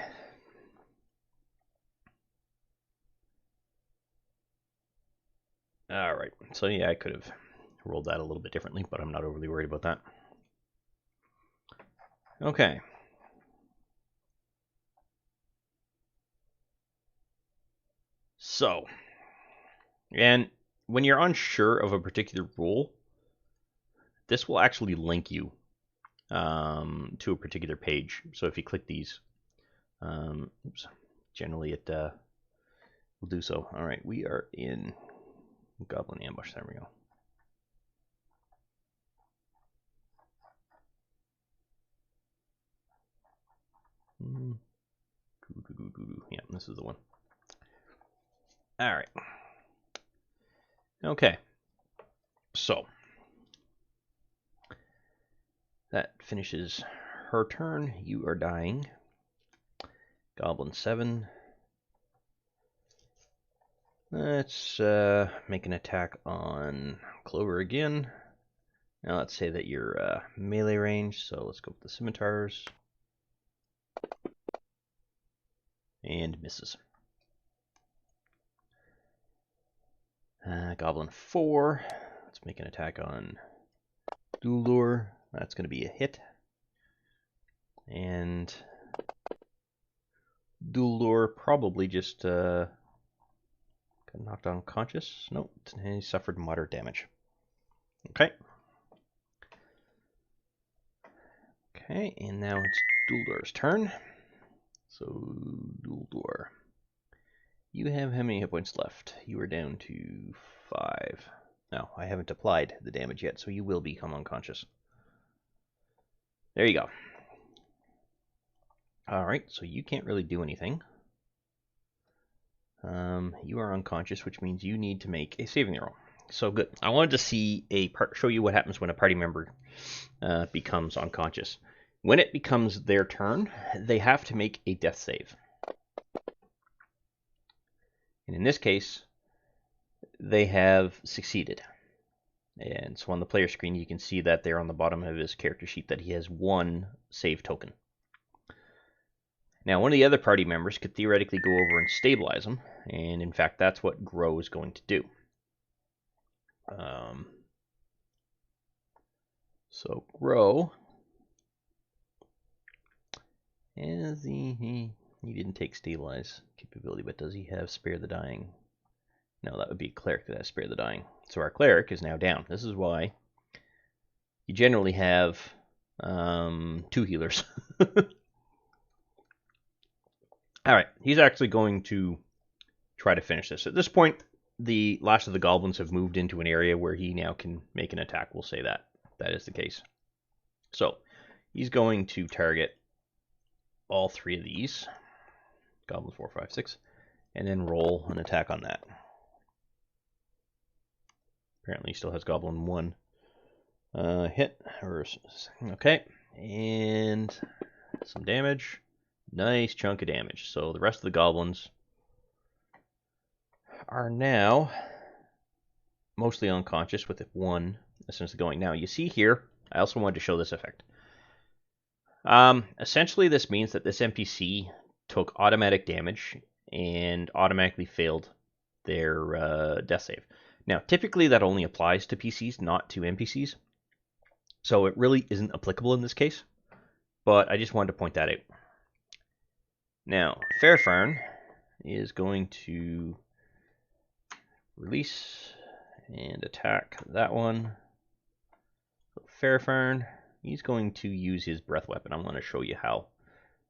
All right. So yeah, I could have rolled that a little bit differently, but I'm not overly worried about that. Okay. So, and when you're unsure of a particular rule, this will actually link you to a particular page. So if you click these, generally it will do so. All right, we are in Goblin Ambush. There we go. Yeah, this is the one. All right. Okay. So that finishes her turn. You are dying. Goblin 7. Let's make an attack on Clover again. Now let's say that you're melee range, so let's go with the scimitars. And misses. Goblin 4. Let's make an attack on Dulur. That's going to be a hit. And Dulur probably just got knocked unconscious. Nope, he suffered moderate damage. Okay. Okay, and now it's Duldur's turn. So, Duldur. You have how many hit points left? You are down to 5. No, I haven't applied the damage yet, so you will become unconscious. There you go. Alright, so you can't really do anything. You are unconscious, which means you need to make a saving throw. So good. I wanted to see show you what happens when a party member becomes unconscious. When it becomes their turn, they have to make a death save. And in this case, they have succeeded. And so on the player screen, you can see that there on the bottom of his character sheet that he has 1 save token. Now, one of the other party members could theoretically go over and stabilize him, and in fact, that's what Grow is going to do. So Grow, he didn't take stabilize capability, but does he have Spare the Dying? No, that would be a cleric that has Spare the Dying. So our cleric is now down. This is why you generally have 2 healers. All right, he's actually going to try to finish this. At this point, the last of the goblins have moved into an area where he now can make an attack. We'll say that is the case. So he's going to target all 3 of these, goblins 4, 5, 6, and then roll an attack on that. Apparently he still has goblin 1 hit. Okay, and some damage. Nice chunk of damage. So the rest of the goblins are now mostly unconscious with 1 essentially going. Now you see here, I also wanted to show this effect. Essentially this means that this NPC took automatic damage and automatically failed their death save. Now typically that only applies to PCs, not to NPCs. So it really isn't applicable in this case, but I just wanted to point that out. Now, Fairfarn is going to release and attack that one. Fairfern, he's going to use his breath weapon. I'm going to show you how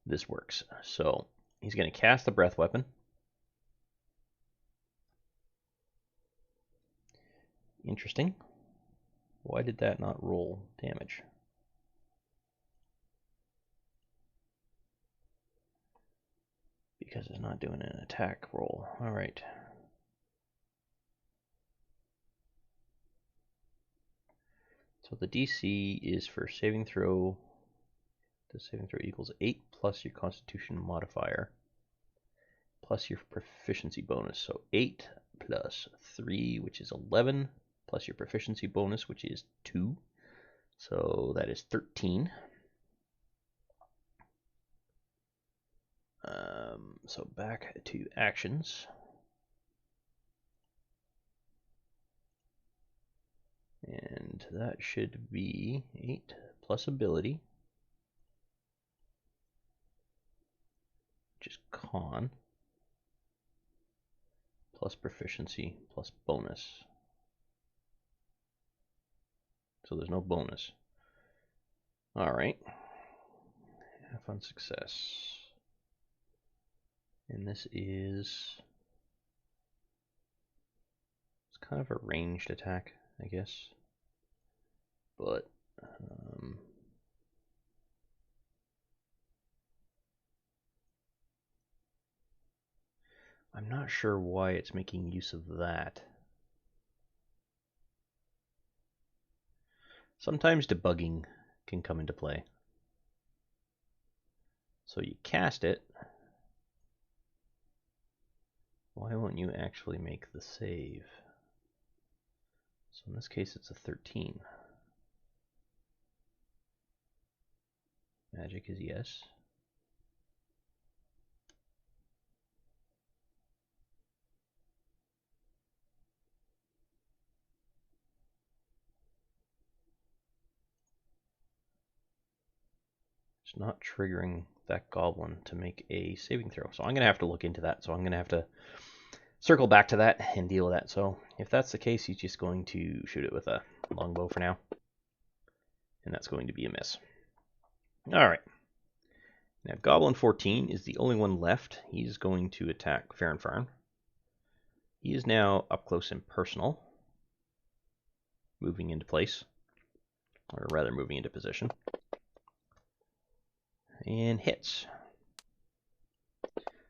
this works. So he's going to cast the breath weapon. Interesting. Why did that not roll damage? Because it's not doing an attack roll. All right. So the DC is for saving throw. The saving throw equals 8 plus your Constitution modifier plus your proficiency bonus. So 8 plus 3, which is 11, plus your proficiency bonus, which is 2. So that is 13. So back to actions. And that should be 8 plus ability, which is con, plus proficiency, plus bonus. So there's no bonus. All right. Have fun success. And this is... it's kind of a ranged attack, I guess. But... I'm not sure why it's making use of that. Sometimes debugging can come into play. So you cast it. Why won't you actually make the save? So in this case it's a 13. Magic is yes. It's not triggering that goblin to make a saving throw. So I'm going to have to look into that. So I'm going to have to circle back to that and deal with that. So if that's the case, he's just going to shoot it with a longbow for now. And that's going to be a miss. All right. Now Goblin 14 is the only one left. He's going to attack Fairnfarn. He is now up close and personal. Moving into place. Or rather moving into position. And hits.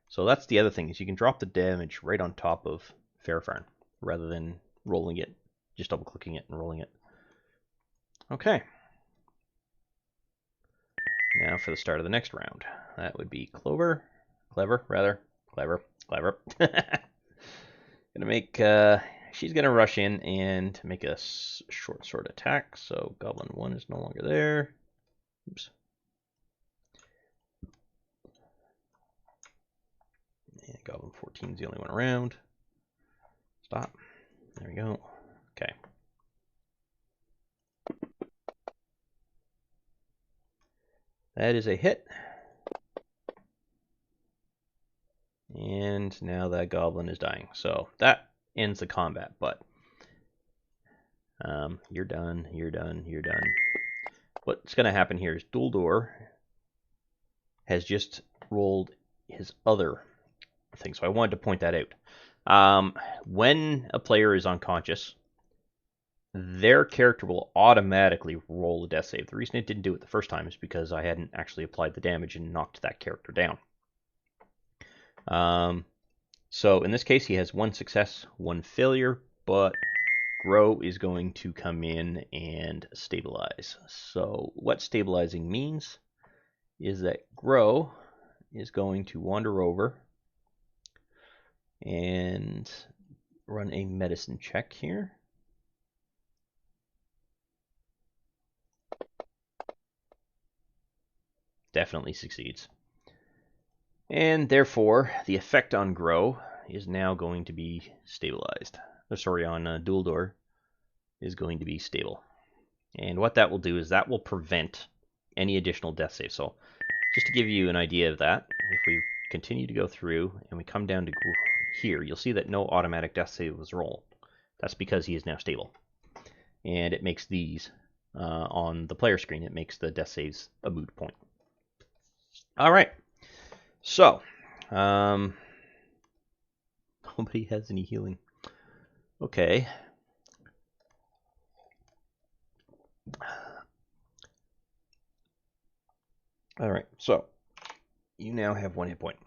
So that's the other thing, is you can drop the damage right on top of Fairfarn rather than rolling it, just double clicking it and rolling it. Okay. Now for the start of the next round. That would be Clever. Gonna make, she's gonna rush in and make a short sword attack. So Goblin 1 is no longer there. Oops. And Goblin 14 is the only one around. Stop. There we go. Okay. That is a hit. And now that goblin is dying. So that ends the combat, but you're done, you're done, you're done. What's going to happen here is Duldor has just rolled his other thing, so I wanted to point that out. When a player is unconscious, their character will automatically roll a death save. The reason it didn't do it the first time is because I hadn't actually applied the damage and knocked that character down. So in this case, he has 1 success, 1 failure, but Grow is going to come in and stabilize. So what stabilizing means is that Grow is going to wander over and run a medicine check here. Definitely succeeds. And therefore, the effect on Grow is now going to be stabilized. Sorry, on Duldor is going to be stable. And what that will do is that will prevent any additional death saves. So just to give you an idea of that, if we continue to go through and we come down to here, you'll see that no automatic death save was rolled. That's because he is now stable. And it makes these on the player screen. It makes the death saves a moot point. All right. So, nobody has any healing. Okay. All right. So, you now have 1 hit point.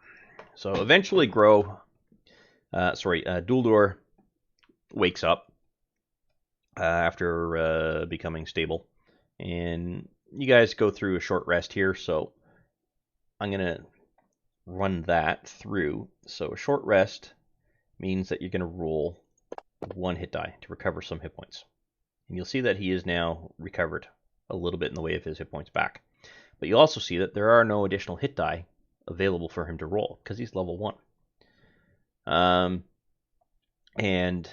So, eventually, Duldor wakes up after becoming stable, and you guys go through a short rest here. So, I'm gonna run that through. So, a short rest means that you're gonna roll 1 hit die to recover some hit points, and you'll see that he is now recovered a little bit in the way of his hit points back. But you'll also see that there are no additional hit die available for him to roll because he's level 1. And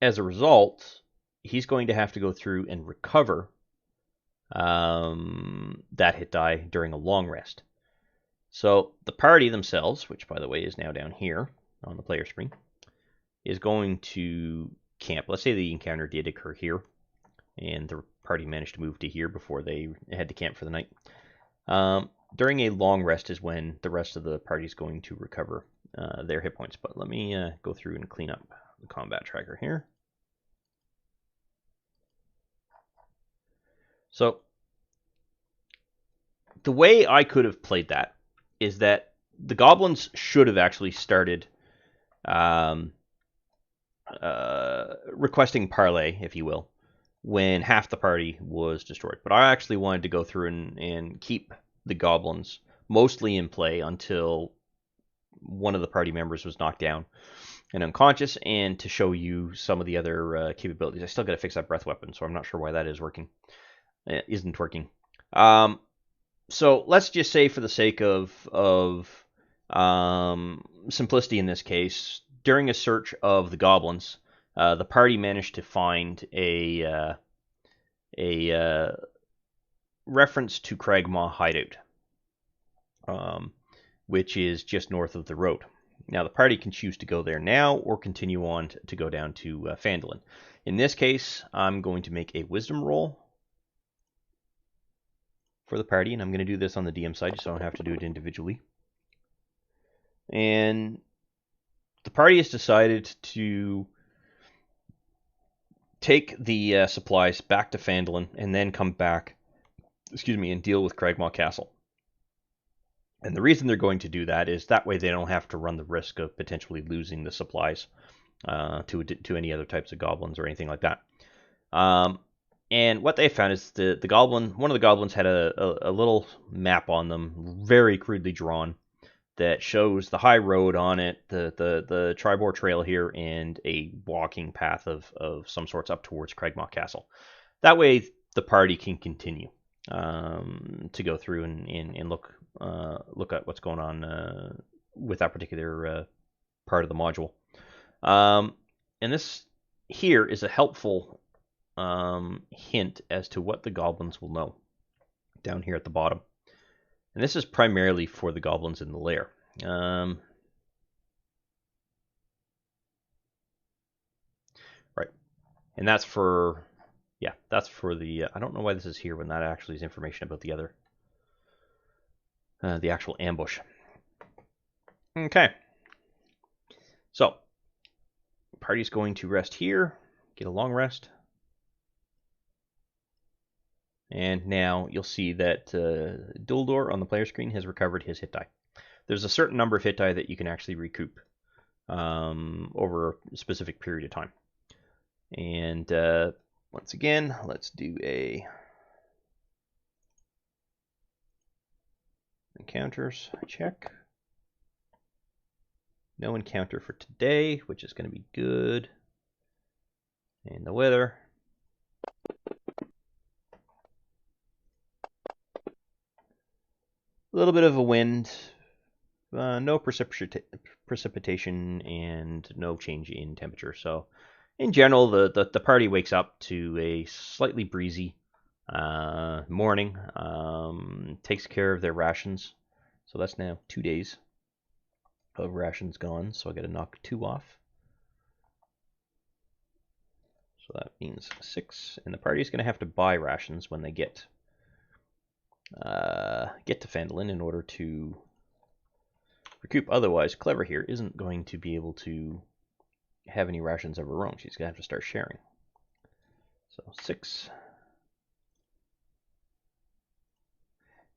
as a result, he's going to have to go through and recover that hit die during a long rest. So the party themselves, which by the way is now down here on the player screen, is going to camp. Let's say the encounter did occur here, and the party managed to move to here before they had to camp for the night. During a long rest is when the rest of the party is going to recover their hit points. But let me go through and clean up the combat tracker here. So the way I could have played that is that the goblins should have actually started requesting parley, if you will, when half the party was destroyed. But I actually wanted to go through and keep the goblins mostly in play until one of the party members was knocked down and unconscious, and to show you some of the other capabilities. I still got to fix that breath weapon, so I'm not sure why that isn't working. So let's just say, for the sake of simplicity in this case, during a search of the goblins, the party managed to find a reference to Cragmaw Hideout, which is just north of the road. Now, the party can choose to go there now or continue on to go down to Phandelver. In this case, I'm going to make a wisdom roll for the party, and I'm going to do this on the DM side so I don't have to do it individually. And the party has decided to take the supplies back to Phandelver and then come back, and deal with Cragmaw Castle. And the reason they're going to do that is that way they don't have to run the risk of potentially losing the supplies to any other types of goblins or anything like that. And what they found is one of the goblins had a little map on them, very crudely drawn, that shows the high road on it, the Tribor Trail here, and a walking path of some sorts up towards Cragmaw Castle. That way the party can continue to go through and look at what's going on with that particular part of the module. And this here is a helpful hint as to what the goblins will know down here at the bottom. And this is primarily for the goblins in the lair. Right. And that's for the, I don't know why this is here when that actually is information about the other, the actual ambush. Okay. So, party's going to rest here, get a long rest. And now you'll see that Duldor on the player screen has recovered his hit die. There's a certain number of hit die that you can actually recoup over a specific period of time. And once again, let's do a encounters check. No encounter for today, which is going to be good. And the weather. A little bit of a wind, no precipitation, and no change in temperature. So, in general, the party wakes up to a slightly breezy morning. Takes care of their rations. So that's now 2 days of rations gone. So I got to knock 2 off. So that means 6, and the party's going to have to buy rations when they get to Phandelver in order to recoup. Otherwise, Clever here isn't going to be able to have any rations of her own. She's going to have to start sharing. So 6.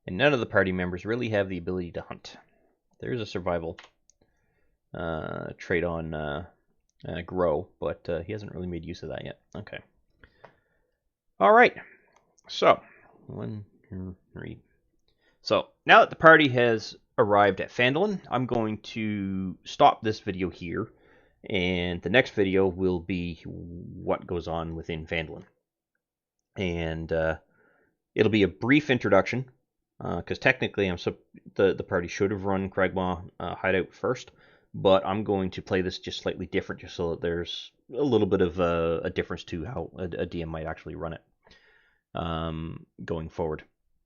And none of the party members really have the ability to hunt. There's a survival trait on Grow, but he hasn't really made use of that yet. Okay. All right. So 1, 2, 3. So now that the party has arrived at Phandelver, I'm going to stop this video here, and the next video will be what goes on within Phandelver. And it'll be a brief introduction, because technically the party should have run Cragmaw Hideout first, but I'm going to play this just slightly different, just so that there's a little bit of a difference to how a DM might actually run it going forward.